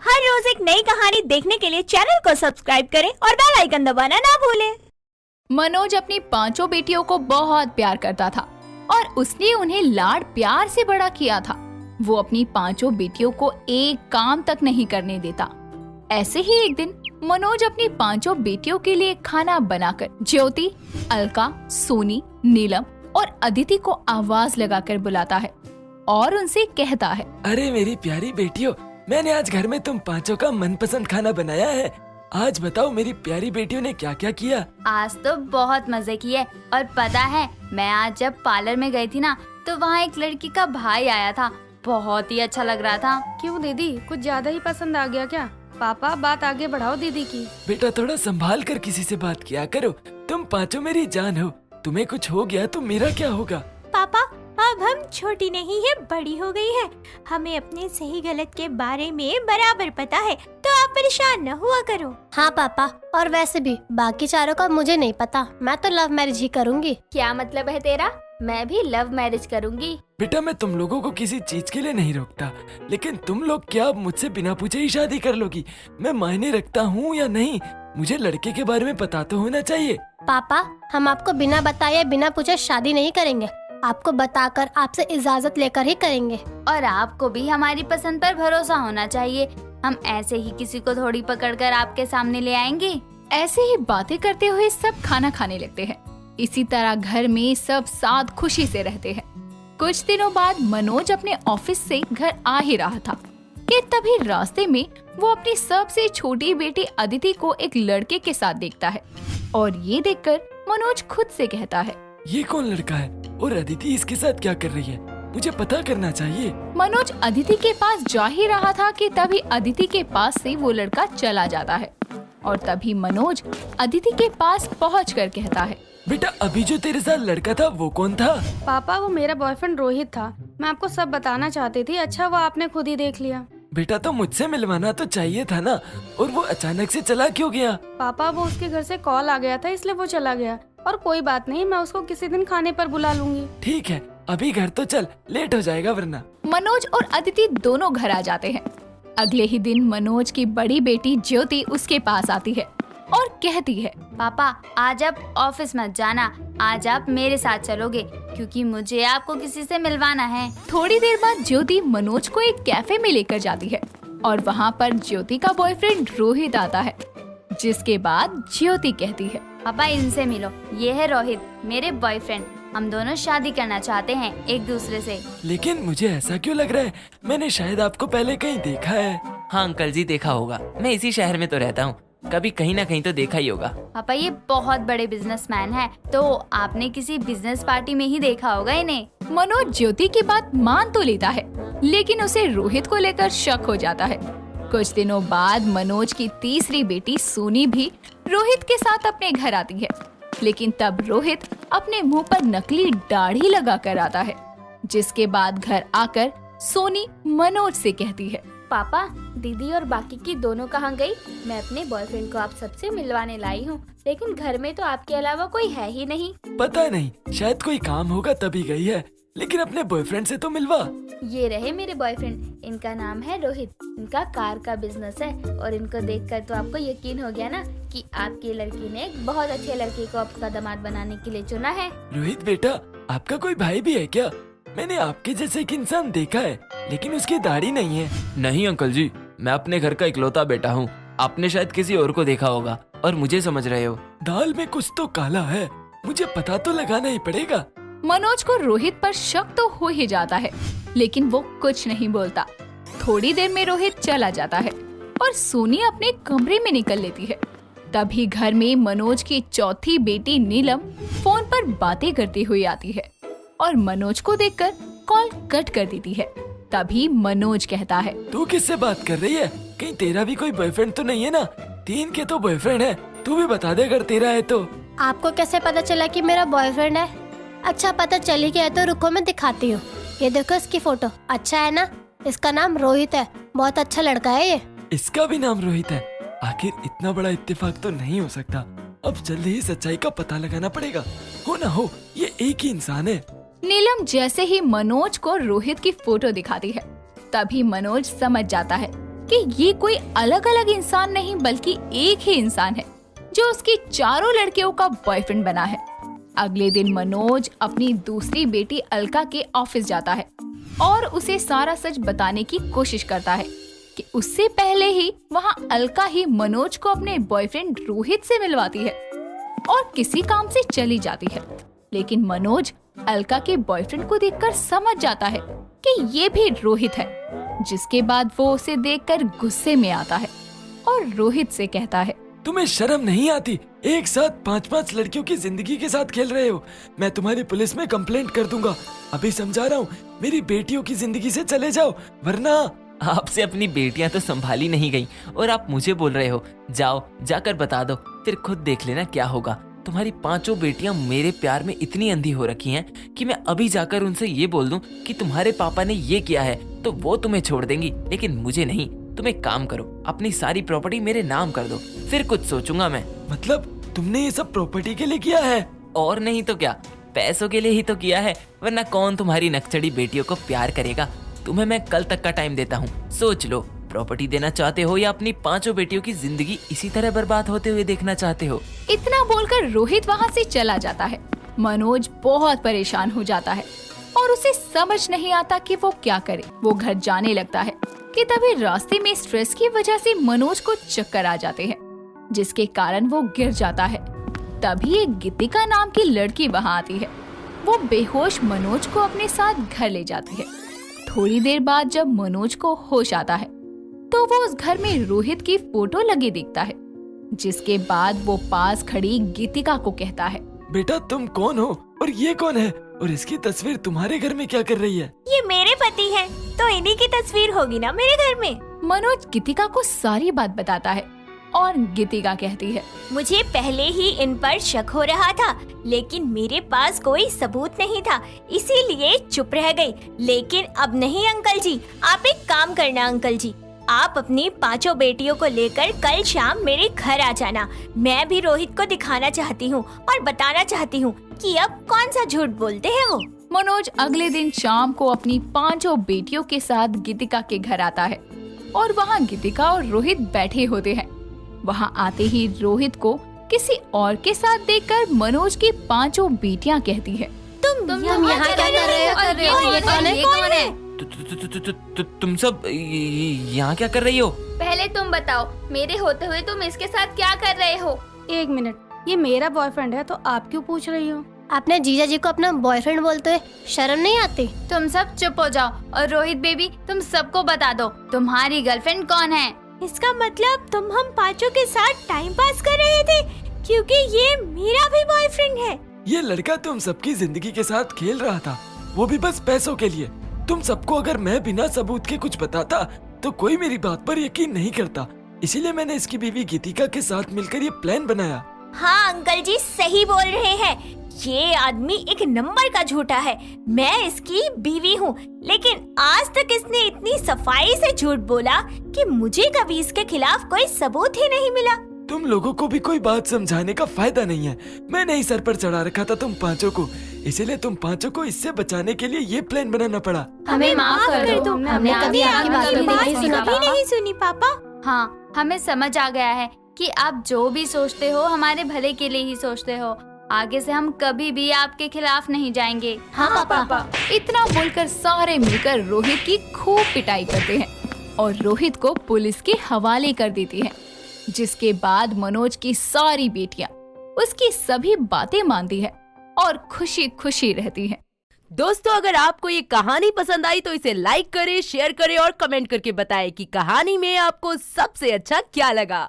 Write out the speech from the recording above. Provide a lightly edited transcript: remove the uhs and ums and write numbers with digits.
हर रोज एक नई कहानी देखने के लिए चैनल को सब्सक्राइब करें और बेल आइकन दबाना ना भूलें। मनोज अपनी पांचों बेटियों को बहुत प्यार करता था और उसने उन्हें लाड प्यार से बड़ा किया था। वो अपनी पांचों बेटियों को एक काम तक नहीं करने देता। ऐसे ही एक दिन मनोज अपनी पांचों बेटियों के लिए खाना बनाकर ज्योति, अलका, सोनी, नीलम और अदिति को आवाज लगाकर बुलाता है और उनसे कहता है, अरे मेरी प्यारी बेटियों, मैंने आज घर में तुम पांचों का मनपसंद खाना बनाया है। आज बताओ मेरी प्यारी बेटियों ने क्या क्या किया। आज तो बहुत मजे किए और पता है मैं आज जब पार्लर में गई थी ना तो वहाँ एक लड़की का भाई आया था। बहुत ही अच्छा लग रहा था। क्यों दीदी, कुछ ज्यादा ही पसंद आ गया क्या? पापा बात आगे बढ़ाओ दीदी की। बेटा थोड़ा संभाल कर किसी से बात किया करो। तुम पांचों मेरी जान हो। तुम्हें कुछ हो गया तो मेरा क्या होगा? पापा, अब हम छोटी नहीं है, बड़ी हो गई है। हमें अपने सही गलत के बारे में बराबर पता है, तो आप परेशान न हुआ करो। हाँ पापा, और वैसे भी बाकी चारों का मुझे नहीं पता। मैं तो लव मैरिज ही करूँगी। क्या मतलब है तेरा? मैं भी लव मैरिज करूँगी। बेटा मैं तुम लोगों को किसी चीज के लिए नहीं रोकता, लेकिन तुम लोग क्या मुझसे बिना पूछे ही शादी कर लोगी? मैं मायने रखता हूँ या नहीं? मुझे लड़के के बारे में पता तो होना चाहिए। पापा, हम आपको बिना बताए बिना पूछे शादी नहीं करेंगे। आपको बताकर, आपसे इजाजत लेकर ही करेंगे। और आपको भी हमारी पसंद पर भरोसा होना चाहिए। हम ऐसे ही किसी को थोड़ी पकड़कर आपके सामने ले आएंगे। ऐसे ही बातें करते हुए सब खाना खाने लगते हैं। इसी तरह घर में सब साथ खुशी से रहते हैं। कुछ दिनों बाद मनोज अपने ऑफिस से घर आ ही रहा था कि तभी रास्ते में वो अपनी सबसे छोटी बेटी अदिति को एक लड़के के साथ देखता है और ये देखकर मनोज खुद से कहता है, ये कौन लड़का है और अदिति इसके साथ क्या कर रही है? मुझे पता करना चाहिए। मनोज अदिति के पास जा ही रहा था कि तभी अदिति के पास से वो लड़का चला जाता है और तभी मनोज अदिति के पास पहुंचकर कहता है, बेटा अभी जो तेरे साथ लड़का था वो कौन था? पापा, वो मेरा बॉयफ्रेंड रोहित था। मैं आपको सब बताना चाहती थी। अच्छा वो आपने खुद ही देख लिया। बेटा तो मुझसे मिलवाना तो चाहिए था ना, और वो अचानक से चला क्यों गया? पापा, वो उसके घर से कॉल आ गया था इसलिए वो चला गया। और कोई बात नहीं, मैं उसको किसी दिन खाने पर बुला लूंगी। ठीक है, अभी घर तो चल, लेट हो जाएगा वरना। मनोज और अदिति दोनों घर आ जाते हैं। अगले ही दिन मनोज की बड़ी बेटी ज्योति उसके पास आती है और कहती है, पापा आज आप ऑफिस मत जाना, आज आप मेरे साथ चलोगे क्योंकि मुझे आपको किसी से मिलवाना है। थोड़ी देर बाद ज्योति मनोज को एक कैफे में लेकर जाती है और वहाँ पर ज्योति का बॉयफ्रेंड रोहित आता है। जिसके बाद ज्योति कहती है, पापा इनसे मिलो, ये है रोहित, मेरे बॉयफ्रेंड। हम दोनों शादी करना चाहते हैं एक दूसरे से। लेकिन मुझे ऐसा क्यों लग रहा है, मैंने शायद आपको पहले कहीं देखा है। हाँ अंकल जी, देखा होगा। मैं इसी शहर में तो रहता हूँ, कभी कहीं ना कहीं तो देखा ही होगा। पापा ये बहुत बड़े बिजनेसमैन है, तो आपने किसी बिजनेस पार्टी में ही देखा होगा इन्हें। मनोज ज्योति की बात मान तो लेता है, लेकिन उसे रोहित को लेकर शक हो जाता है। कुछ दिनों बाद मनोज की तीसरी बेटी सोनी भी रोहित के साथ अपने घर आती है, लेकिन तब रोहित अपने मुंह पर नकली दाढ़ी लगा कर आता है। जिसके बाद घर आकर सोनी मनोज से कहती है, पापा दीदी और बाकी की दोनों कहाँ गई? मैं अपने बॉयफ्रेंड को आप सबसे मिलवाने लाई हूँ, लेकिन घर में तो आपके अलावा कोई है ही नहीं। पता नहीं, शायद कोई काम होगा तभी गई है, लेकिन अपने बॉयफ्रेंड से तो मिलवा। ये रहे मेरे बॉयफ्रेंड, इनका नाम है रोहित। इनका कार का बिजनेस है और इनको देखकर तो आपको यकीन हो गया ना कि आपकी लड़की ने एक बहुत अच्छे लड़के को आपका दामाद बनाने के लिए चुना है। रोहित बेटा, आपका कोई भाई भी है क्या? मैंने आपके जैसे एक इंसान देखा है, लेकिन उसकी दाढ़ी नहीं है। नहीं अंकल जी, मैं अपने घर का इकलौता बेटा हूँ। आपने शायद किसी और को देखा होगा और मुझे समझ रहे हो। दाल में कुछ तो काला है, मुझे पता तो लगाना ही पड़ेगा। मनोज को रोहित पर शक तो हो ही जाता है, लेकिन वो कुछ नहीं बोलता। थोड़ी देर में रोहित चला जाता है और सोनी अपने कमरे में निकल लेती है। तभी घर में मनोज की चौथी बेटी नीलम फोन पर बातें करती हुई आती है और मनोज को देखकर कॉल कट कर देती है। तभी मनोज कहता है, तू किससे बात कर रही है? कहीं तेरा भी कोई बॉयफ्रेंड तो नहीं है ना? 3 के तो बॉयफ्रेंड है, तू भी बता दे अगर तेरा है तो। आपको कैसे पता चला कि मेरा बॉयफ्रेंड है? अच्छा पता चली गया तो रुको मैं दिखाती हूँ। ये देखो इसकी फोटो, अच्छा है ना? इसका नाम रोहित है, बहुत अच्छा लड़का है ये। इसका भी नाम रोहित है? आखिर इतना बड़ा इत्तेफाक तो नहीं हो सकता। अब जल्दी ही सच्चाई का पता लगाना पड़ेगा। हो ना हो, ये एक ही इंसान है। नीलम जैसे ही मनोज को रोहित की फोटो दिखाती है, तभी मनोज समझ जाता है कि ये कोई अलग अलग इंसान नहीं बल्कि एक ही इंसान है जो उसकी चारों लड़कियों का बॉयफ्रेंड बना है। अगले दिन मनोज अपनी दूसरी बेटी अलका के ऑफिस जाता है और उसे सारा सच बताने की कोशिश करता है कि उससे पहले ही वहाँ अलका ही मनोज को अपने बॉयफ्रेंड रोहित से मिलवाती है और किसी काम से चली जाती है। लेकिन मनोज अलका के बॉयफ्रेंड को देखकर समझ जाता है कि ये भी रोहित है, जिसके बाद वो उसे देखकर गुस्से में आता है और रोहित से कहता है, तुम्हें शर्म नहीं आती? एक साथ 5-5 लड़कियों की जिंदगी के साथ खेल रहे हो। मैं तुम्हारी पुलिस में कंप्लेंट कर दूंगा। अभी समझा रहा हूँ, मेरी बेटियों की जिंदगी से चले जाओ, वरना। आपसे अपनी बेटियां तो संभाली नहीं गई और आप मुझे बोल रहे हो जाओ, जाकर बता दो, फिर खुद देख लेना क्या होगा। तुम्हारी 5 बेटियां मेरे प्यार में इतनी अंधी हो रखी हैं कि मैं अभी जाकर उनसे ये बोल दूं कि तुम्हारे पापा ने ये किया है तो वो तुम्हें छोड़ देंगी, लेकिन मुझे नहीं। तुम एक काम करो, अपनी सारी प्रॉपर्टी मेरे नाम कर दो, फिर कुछ सोचूंगा मैं। मतलब तुमने ये सब प्रॉपर्टी के लिए किया है? और नहीं तो क्या, पैसों के लिए ही तो किया है, वरना कौन तुम्हारी नकचड़ी बेटियों को प्यार करेगा। तुम्हें मैं कल तक का टाइम देता हूँ, सोच लो, प्रॉपर्टी देना चाहते हो या अपनी 5 बेटियों की जिंदगी इसी तरह बर्बाद होते हुए देखना चाहते हो। इतना बोलकर रोहित वहाँ से चला जाता है। मनोज बहुत परेशान हो जाता है और उसे समझ नहीं आता कि वो क्या करे। वो घर जाने लगता है कि तभी रास्ते में स्ट्रेस की वजह से मनोज को चक्कर आ जाते हैं, जिसके कारण वो गिर जाता है। तभी एक गीतिका नाम की लड़की वहाँ आती है। वो बेहोश मनोज को अपने साथ घर ले जाती है। थोड़ी देर बाद जब मनोज को होश आता है तो वो उस घर में रोहित की फोटो लगी दिखता है, जिसके बाद वो पास खड़ी गीतिका को कहता है, बेटा तुम कौन हो और ये कौन है, और इसकी तस्वीर तुम्हारे घर में क्या कर रही है? ये मेरे पति हैं, तो इन्हीं की तस्वीर होगी ना मेरे घर में। मनोज गीतिका को सारी बात बताता है और गीतिका कहती है, मुझे पहले ही इन पर शक हो रहा था, लेकिन मेरे पास कोई सबूत नहीं था, इसीलिए चुप रह गई। लेकिन अब नहीं अंकल जी, आप एक काम करना अंकल जी, आप अपनी 5 बेटियों को लेकर कल शाम मेरे घर आ जाना। मैं भी रोहित को दिखाना चाहती हूँ और बताना चाहती हूँ कि अब कौन सा झूठ बोलते हैं वो। मनोज अगले दिन शाम को अपनी 5 बेटियों के साथ गीतिका के घर आता है और वहाँ गीतिका और रोहित बैठे होते हैं। वहाँ आते ही रोहित को किसी और के साथ देखकर मनोज की 5 बेटियाँ कहती है, तुम यहाँ क्या कर रहे हो? और ये कौन है? तुम सब यहाँ क्या कर रही हो? पहले तुम बताओ, मेरे होते हुए तुम इसके साथ क्या कर रहे हो? 1 मिनट, ये मेरा बॉयफ्रेंड है तो आप क्यों पूछ रही हो? आपने जीजा जी को अपना बॉयफ्रेंड बोलते हुए शर्म नहीं आती? तुम सब चुप हो जाओ और रोहित बेबी तुम सबको बता दो, तुम्हारी गर्लफ्रेंड कौन है? इसका मतलब तुम हम 5 के साथ टाइम पास कर रहे थे, क्योंकि ये मेरा भी बॉयफ्रेंड है। ये लड़का तुम सबकी जिंदगी के साथ खेल रहा था, वो भी बस पैसों के लिए। तुम सबको अगर मैं बिना सबूत के कुछ बताता तो कोई मेरी बात पर यकीन नहीं करता, इसीलिए मैंने इसकी बीवी गीतिका के साथ मिलकर ये प्लान बनाया। हाँ अंकल जी सही बोल रहे हैं, ये आदमी एक नंबर का झूठा है। मैं इसकी बीवी हूँ, लेकिन आज तक इसने इतनी सफाई से झूठ बोला कि मुझे कभी इसके खिलाफ कोई सबूत ही नहीं मिला। तुम लोगों को भी कोई बात समझाने का फायदा नहीं है। मैंने ही सर पर चढ़ा रखा था तुम 5 को, इसीलिए तुम 5 को इससे बचाने के लिए ये प्लान बनाना पड़ा। हमें माफ कर दो, हमने कभी आपकी बात नहीं सुनी पापा। हाँ, हमें समझ आ गया है कि आप जो भी सोचते हो हमारे भले के लिए ही सोचते हो। आगे से हम कभी भी आपके खिलाफ नहीं जाएंगे। हाँ पापा। इतना बोलकर सारे मिलकर रोहित की खूब पिटाई करते हैं और रोहित को पुलिस के हवाले कर देती हैं, जिसके बाद मनोज की सारी बेटियां उसकी सभी बातें मानती है और खुशी खुशी रहती हैं। दोस्तों, अगर आपको ये कहानी पसंद आई तो इसे लाइक करें, शेयर करें और कमेंट करके बताएं कि कहानी में आपको सबसे अच्छा क्या लगा।